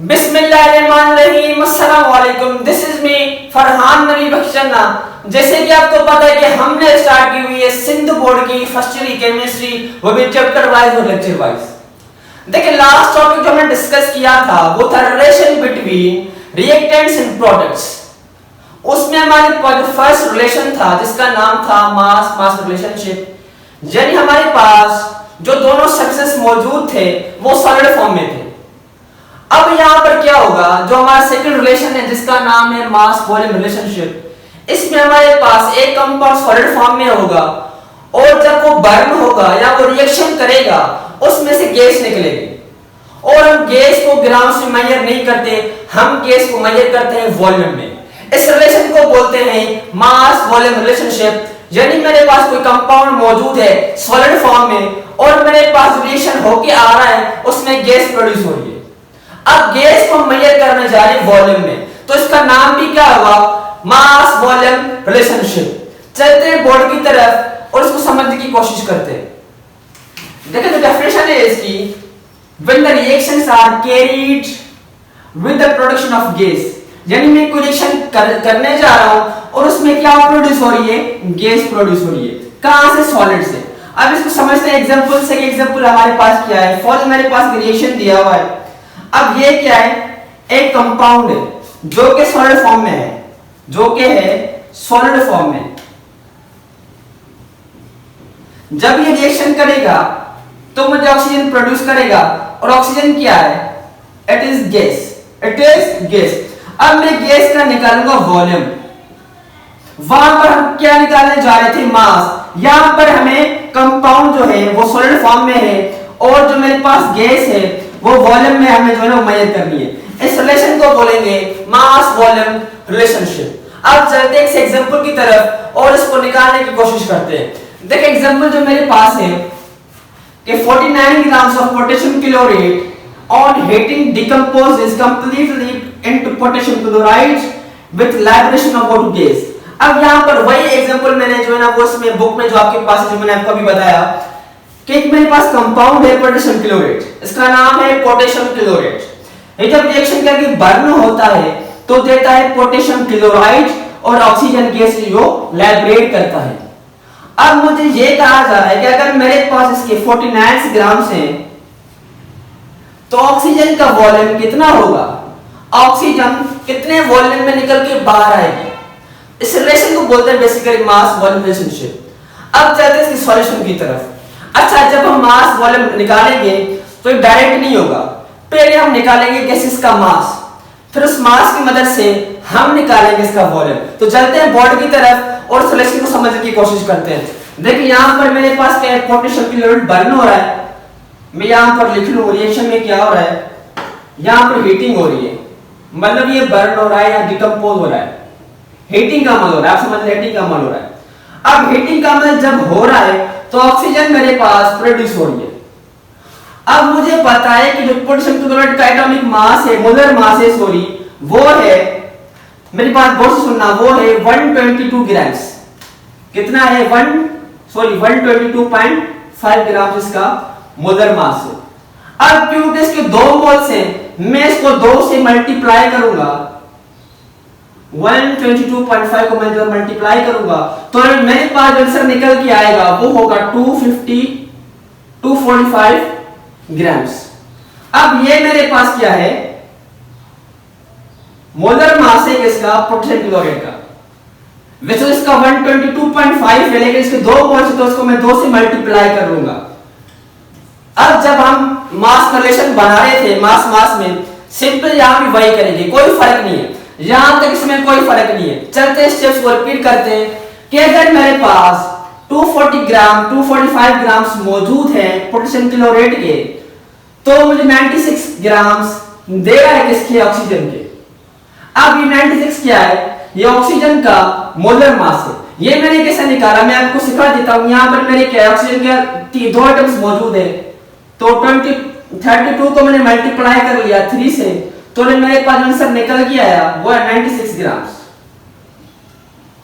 बिस्मिल्लाहिर्रहमानिर्रहीम। अस्सलाम वालेकुम। दिस इज मी फरहान नबी बख्शना। जैसे कि आपको पता है कि हमने स्टार्ट की हुई है सिंध बोर्ड की फर्स्ट ईयर केमिस्ट्री, वो भी चैप्टर वाइज और लेक्चर वाइज। देखिए लास्ट टॉपिक जो हमने डिस्कस किया था वो था relation between reactants and products. उसमें हमारे पास फर्स्ट रिलेशन था जिसका नाम था मास मास रिलेशनशिप। यानी हमारे पास जो दोनों सब्सटेंस मौजूद थे वो सॉलिड फॉर्म में थे। अब यहां पर क्या होगा, जो हमारा सेकंड रिलेशन है जिसका नाम है मास वॉल्यूम रिलेशनशिप, इसमें हमारे पास एक कंपाउंड सॉलिड फॉर्म में होगा और जब वो बर्न होगा या वो रिएक्शन करेगा उसमें से गैस निकलेगी। और हम गैस को ग्राम्स में मेजर नहीं करते, हम गैस को मेजर करते हैं वॉल्यूम में। इस रिलेशन को बोलते हैं मास वॉल्यूम रिलेशनशिप। यानी मेरे पास कोई कंपाउंड मौजूद है सॉलिड फॉर्म में और मेरे पास रिएक्शन होके आ रहा है, उसमें गैस प्रोड्यूस हो रही है। अब गैस को मेजर करने जा रहे वॉल्यूम में, तो इसका नाम भी क्या होगा, मास वॉल्यूम रिलेशनशिप। चलते हैं बोर्ड की तरफ और इसको समझने की कोशिश करते हैं। देखिए जो डेफिनेशन है इसकी, when the reactions are carried with the production of gas, यानी मैं कोई रिएक्शन करने जा रहा हूं और उसमें क्या प्रोड्यूस हो रही है, गैस प्रोड्यूस हो रही है। कहां से, सॉलिड से। अब इसको समझते हैं एग्जांपल से। एग्जांपल हमारे पास क्या है, फॉर मेरे पास रिएक्शन दिया हुआ है। अब ये क्या है, एक कंपाउंड है जो कि सॉलिड फॉर्म में है, जो कि है सॉलिड फॉर्म में। जब ये रिएक्शन करेगा तो मुझे ऑक्सीजन प्रोड्यूस करेगा और ऑक्सीजन क्या है, it is gas, it is gas. अब मैं गैस का निकालूंगा वॉल्यूम। वहां पर हम क्या निकालने जा रहे थे, मास। यहां पर हमें कंपाउंड जो है वो सॉलिड फॉर्म में है और जो मेरे पास गैस है वो वॉल्यूम में हमें जो है ना मेजर करनी है। इस रिलेशन को बोलेंगे मास वॉल्यूम रिलेशनशिप। अब चलते हैं इस एग्जांपल की तरफ और इसको निकालने की कोशिश करते हैं। देखिए एग्जांपल जो मेरे पास है कि 49 grams of potassium chloride on heating decomposes completely into potassium chloride with liberation of water gas. अब यहां पर वही एग्जांपल मैंने जो है ना वो इसमें बुक में जो आपके पास है, जो मैंने आपको अभी बताया कि मेरे पास कंपाउंड है पोटेशियम क्लोराइड, इसका नाम है पोटेशियम क्लोराइड। ये जब रिएक्शन करके बर्न होता है तो देता है पोटेशियम क्लोराइड और ऑक्सीजन गैस जो लिबरेट करता है। अब मुझे ये कहा जा रहा है कि अगर मेरे पास इसके 49 ग्राम हैं तो ऑक्सीजन का वॉल्यूम कितना होगा, ऑक्सीजन कितने वॉल्यूम में निकल के बाहर आएगी। इस रिलेशन को बोलते हैं बेसिकली मास वॉल्यूम रिलेशनशिप। अब चलते हैं इसकी सॉल्यूशन की तरफ। अच्छा, जब हम मास वॉल्यूम निकालेंगे तो ये डायरेक्ट नहीं होगा, पहले हम निकालेंगे गैसेस का मास, फिर उस मास की मदद से हम निकालेंगे इसका वॉल्यूम। तो चलते हैं बोर्ड की तरफ और सॉल्यूशन को समझने की कोशिश करते हैं। देखिए यहां पर मेरे पास क्या है, पोटेशियम क्लोराइड बर्न हो रहा है। मैं यहां पर लिख लूं रिएक्शन में क्या हो रहा है, यहां पर हीटिंग हो रही है, मतलब ये बर्न हो रहा है या डिकम्पोज हो रहा है। हीटिंग का अमल हो रहा है, आप समझ रहे, हीटिंग का अमल हो रहा है। अब हीटिंग का अमल जब हो रहा है तो ऑक्सीजन मेरे पास प्रोड्यूस हो रही है। अब मुझे पता है कि जो पोटेशियम क्लोराइड का एटॉमिक मास है, मोलर मास है सॉरी, वो है, मेरे पास गौर से सुनना, वो है 122 ग्राम्स। कितना है, 122.5 ग्राम इसका मोलर मास है। अब क्योंकि इसके 2 मोल्स हैं, मैं इसको 2 से मल्टीप्लाई करूंगा, 122.5 को मैं जब मल्टीप्लाई करूंगा तो मेरे पास जो आंसर निकल के आएगा वो होगा 245 ग्राम्स। अब ये मेरे पास क्या है, मोलर मास है किसका, पोटेशियम क्लोराइड का। वैसे इसका 122.5 है लेकिन इसके 2 मोल्स तो इसको मैं 2 से मल्टीप्लाई कर लूंगा। अब जब हम मास रिलेशन बना रहे थे मास मास में, सिंपल यहां भी वही करेंगे, कोई फर्क नहीं है, यहां तक इसमें कोई फर्क नहीं है। चलते स्टेप्स को रिपीट करते हैं कि अगर मेरे पास 245 ग्राम्स मौजूद है पोटेशियम क्लोराइड के, तो मुझे 96 ग्राम्स दे रहा है किसके, ऑक्सीजन के। अब ये 96 क्या है, ये ऑक्सीजन का मोलर मास है। ये मैंने कैसे निकाला, मैं आपको सिखा देता हूं। यहां पर मेरे क्या है, ऑक्सीजन के 2 एटम्स मौजूद है, तो 32 को मैंने मल्टीप्लाई कर लिया 3 से, तो मेरे पास आंसर निकल के आया वो है 96 ग्राम्स।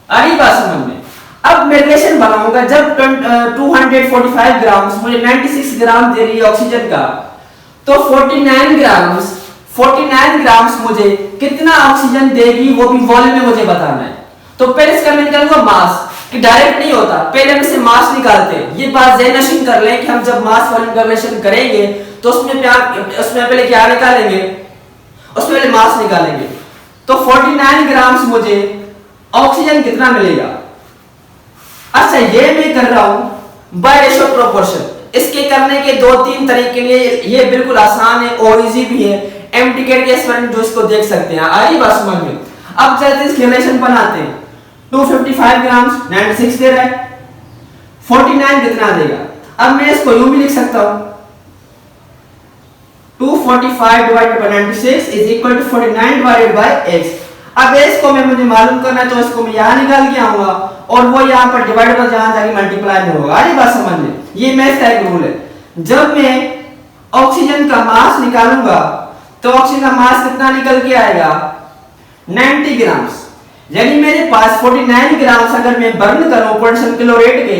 आई बात समझ में। अब मैं रिलेशन बनाऊंगा, जब 245 ग्राम्स मुझे 96 ग्राम दे रही है ऑक्सीजन का, तो 49 ग्राम्स 49 ग्राम्स मुझे कितना ऑक्सीजन देगी वो भी वॉल्यूम में मुझे बताना है। तो पहले इसका मैं निकालूंगा मास, कि डायरेक्ट नहीं होता, पहले हम इसे मास निकालते हैं। ये बात ज़हन कर लें कि हम जब मास वॉल्यूम कैलकुलेशन करेंगे तो उसमें पहले क्या निकालेंगे, उसमें पहले मास निकालेंगे। तो 49 ग्राम्स मुझे ऑक्सीजन कितना मिलेगा। अच्छा ये मैं कर रहा हूं बाय रेशियो प्रोपोर्शन। इसके करने के 2-3 तरीके लिए ये बिल्कुल आसान है और इजी भी है। एमटीकेट के स्टूडेंट जो इसको देख सकते हैं, आई बात समझ में। अब चलते हैं रिलेशन बनाते हैं। 255 ग्राम्स 96 दे रहा है, 49 कितना देगा। अब मैं इसको यूं भी लिख सकता हूं 245 divided by 96 is equal to 49 divided by x। अब इसको मैं मुझे मालूम करना है तो इसको मैं यहां निकाल के आऊंगा और वो यहां पर डिवाइड पर जहां जाके मल्टीप्लाई में होगा। ये बात समझ में, ये मैथ का एक रूल है। जब मैं ऑक्सीजन का मास निकालूंगा तो ऑक्सीजन का मास कितना निकल के आएगा 90 ग्राम्स। यानी मेरे पास 49 ग्राम्स अगर मैं बर्न करूं पोटेंशियल किलो रेट के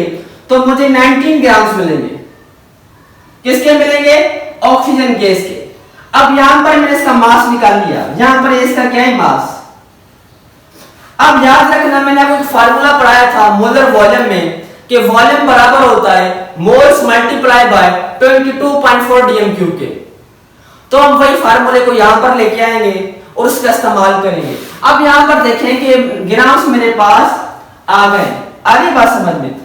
तो मुझे 19 ग्राम्स मिलेंगे। किसके मिलेंगे, ऑक्सीजन गैस के। अब यहां पर मैंने इसका मास निकाल लिया, यहां पर इसका क्या है मास। अब याद रखना मैंने आपको फार्मूला पढ़ाया था मोलर वॉल्यूम में कि वॉल्यूम बराबर होता है moles multiply by 22.4 DM cube के। तो हम वही फार्मूले को यहां पर लेके आएंगे और उसका इस्तेमाल करेंगे। अब यहां पर देखें कि ग्राम्स मेरे पास आ गए, आगे बात समझ में।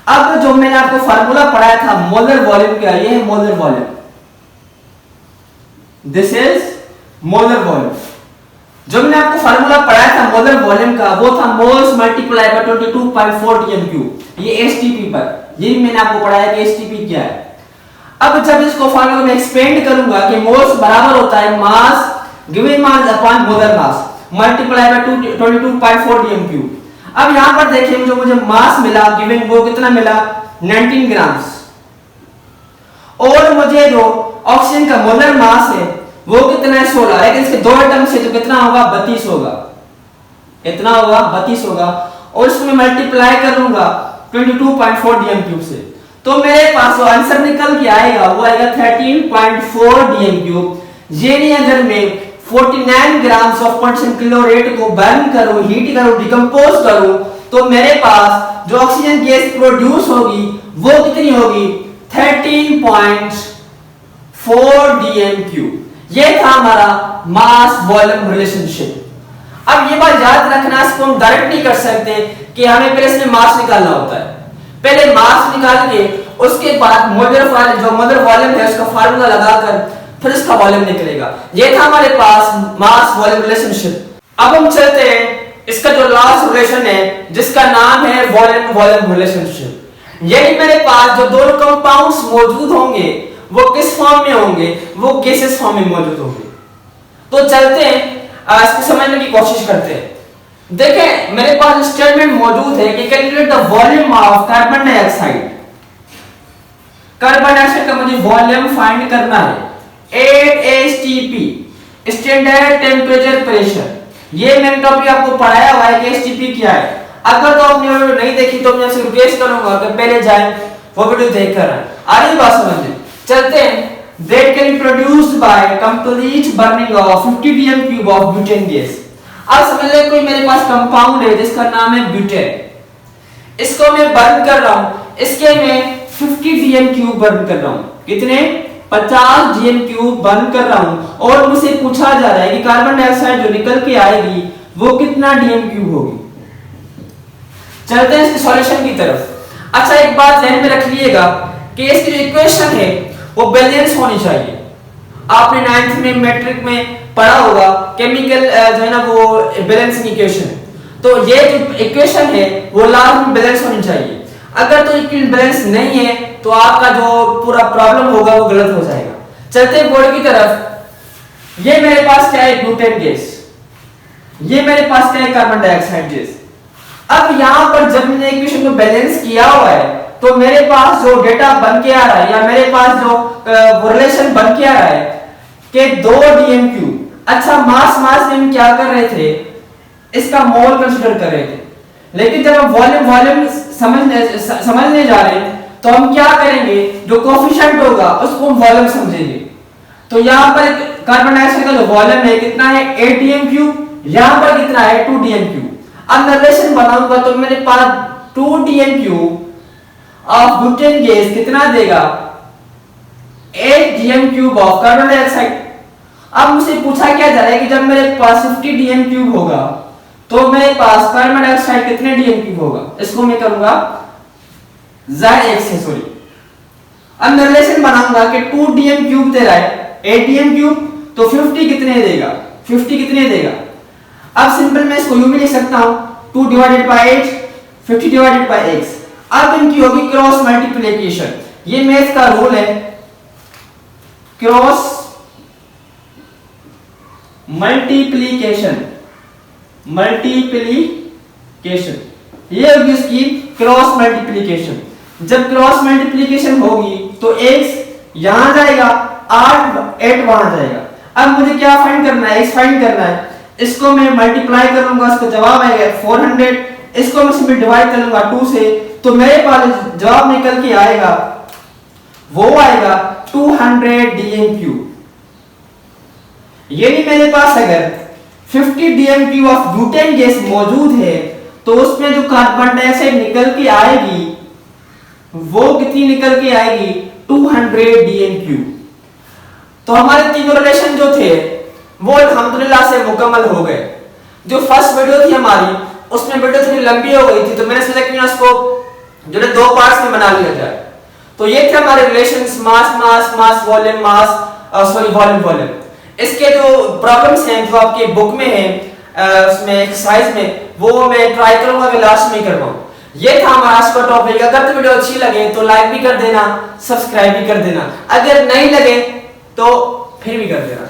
अब जो मैंने आपको फार्मूला पढ़ाया था मोलर वॉल्यूम का, ये है molar volume, this is molar volume. जो मैंने आपको फार्मूला पढ़ाया था मोलर वॉल्यूम का वो था moles multiply by 22.4 DM cube, ये एसटीपी पर। ये मैंने आपको पढ़ाया कि एसटीपी क्या है। अब जब इसको फार्मूला में एक्सपेंड करूंगा कि मोल्स बराबर होता है mass given mass upon molar mass multiply by 22.4 DM cube. अब यहां पर देखिए जो मुझे मास मिला गिवन वो कितना मिला 19 ग्राम्स, और मुझे जो ऑक्सीजन का मोलर मास है वो कितना है 16, लेकिन इसके दो एटम से तो कितना होगा 32 होगा, इतना होगा 32 होगा, और इसको मैं मल्टीप्लाई कर लूंगा 22.4 डीएम क्यूब से तो मेरे पास जो आंसर निकल के आएगा वो आएगा 13.4 डीएम क्यूब। यानी अगर मैं 49 grams of potential kilo rate को बर्न करूं, हीट करूं, डिकम्पोज करूं तो मेरे पास जो ऑक्सीजन गैस प्रोड्यूस होगी वो कितनी होगी 13.4 डीएम क्यूब। ये था हमारा मास वॉल्यूम रिलेशनशिप। अब ये बात याद रखना, इसको हम डायरेक्ट नहीं कर सकते कि हमें पहले इसमें मास निकालना होता है। पहले मास निकाल के उसके बाद मोलर वॉल्यूम है उसका फार्मूला लगाकर फिर इसका वॉल्यूम निकलेगा। ये था हमारे पास मास वॉल्यूम रिलेशनशिप। अब हम चलते हैं इसका जो लास्ट रिलेशन है जिसका नाम है वॉल्यूम वॉल्यूम रिलेशनशिप। यानी मेरे पास जो दो कंपाउंड्स मौजूद होंगे वो किस फॉर्म में होंगे, वो गैसेस फॉर्म में मौजूद होंगे। तो चलते हैं इसको समझने की कोशिश करते हैं। देखें मेरे पास स्टेटमेंट मौजूद है कि calculate the volume of carbon dioxide. Carbon dioxide का मुझे वॉल्यूम फाइंड करना है 8 एसटीपी स्टैंडर्ड टेम्परेचर प्रेशर। ये मैंने टॉपिक आपको पढ़ाया हुआ है कि एसटीपी क्या है। अगर तो आपने वीडियो नहीं देखी तो मैं आपसे रिक्वेस्ट करूंगा कि पहले जाएं वो वीडियो देखकर आएं। आ रही बात समझ। चलते हैं that can be produced by complete burning of 50 dm cube of butane gas। अब समझ ले कोई मेरे पास कंपाउंड है जिसका नाम है ब्यूटेन, इसको मैं बर्न कर रहा हूं, इसके मैं 50 dm क्यूब बर्न कर रहा हूं। कितने 50 dm क्यूब बर्न कर रहा हूं और मुझसे पूछा जा रहा है कि कार्बन डाइऑक्साइड जो निकल के आएगी वो कितना dm क्यूब होगी। चलते हैं इसके सॉल्यूशन की तरफ। अच्छा एक बात ध्यान में रख लीजिएगा कि इसकी जो इक्वेशन है वो बैलेंस होनी चाहिए। आपने 9th में मैट्रिक में पढ़ा होगा केमिकल जो है ना वो बैलेंसिंग इक्वेशन। तो ये जो इक्वेशन है वो लास्ट में बैलेंस होनी चाहिए। अगर तो इक्वेशन बैलेंस नहीं है तो आपका जो पूरा प्रॉब्लम होगा वो गलत हो जाएगा। चलते हैं बोर्ड की तरफ। ये मेरे पास क्या है ब्यूटेन गैस, ये मेरे पास क्या है कार्बन डाइऑक्साइड गैस। अब यहां पर जब मैंने इक्वेशन को बैलेंस किया हुआ है तो मेरे पास जो डेटा बन के आ रहा है या मेरे पास जो रिलेशन बन के आ रहा है कि 2 डीएम क्यूब। अच्छा मास में हम क्या कर रहे थे, इसका मोल कंसीडर कर रहे थे, लेकिन जब हम वॉल्यूम समझने जा रहे हैं तो हम क्या करेंगे, जो कोफिशिएंट होगा उसको हम वॉल्यूम समझेंगे। तो यहाँ पर कार्बन डाइऑक्साइड का जो वॉल्यूम है कितना है 8 dm क्यूब, यहां पर कितना है 2 dm क्यूब। अब मैं रिलेशन बनाऊंगा तो मेरे पास 2 dm cube of butane gas कितना देगा 8 dm cube of carbon dioxide. अब मुझसे पूछा क्या जा रहा है कि जब मेरे पास 50 dm क्यूब होगा तो मेरे पास कार्बन डाइऑक्साइड कितने dm क्यूब होगा, इसको मैं करूंगा z1 से सॉरी। अब मैं रिलेशन बनाऊंगा कि 2 dm क्यूब दे रहा है 8 dm क्यूब, तो 50 कितने देगा 50 कितने देगा। अब सिंपल मैं इसको यूं भी लिख सकता हूं 2 divided by 8 50 divided by x। अब इनकी होगी क्रॉस मल्टीप्लिकेशन, ये मैथ का रूल है क्रॉस मल्टीप्लिकेशन ये होगी इसकी क्रॉस मल्टीप्लिकेशन। जब क्रॉस मल्टीप्लिकेशन होगी तो x यहां जाएगा 8 वहां जाएगा। अब मुझे क्या फाइंड करना है, x फाइंड करना है। इसको मैं मल्टीप्लाई कर लूंगा, इसका जवाब आएगा 400। इसको मैं सिंपल डिवाइड कर लूंगा 2 से, तो मेरे पास जवाब निकल के आएगा वो आएगा 200 dm क्यूब। यानी मेरे पास अगर 50 dm cube of butane gas मौजूद है तो उसमें जो कार्बन डाइऑक्साइड निकल के आएगी वो कितनी निकल के आएगी 200 dm क्यूब। तो हमारे तीनों रिलेशन जो थे वो अल्हम्दुलिल्लाह से मुकम्मल हो गए। जो फर्स्ट वीडियो थी हमारी उसमें वीडियो थोड़ी लंबी हो गई थी तो मैंने सोचा कि उसको जो है 2 पार्ट्स में बना लिया जाए। तो ये थे हमारे रिलेशंस मास वॉल्यूम वॉल्यूम। इसके जो प्रॉब्लम्स हैं जो आपके बुक में हैं उसमें एक्सरसाइज में, वो मैं ट्राई करूंगा कि लास्ट में करवाऊं। ये था हमारा आज का टॉपिक। अगर तो वीडियो अच्छी लगे तो लाइक भी कर देना, सब्सक्राइब भी कर देना, अगर नहीं लगे तो फिर भी कर देना।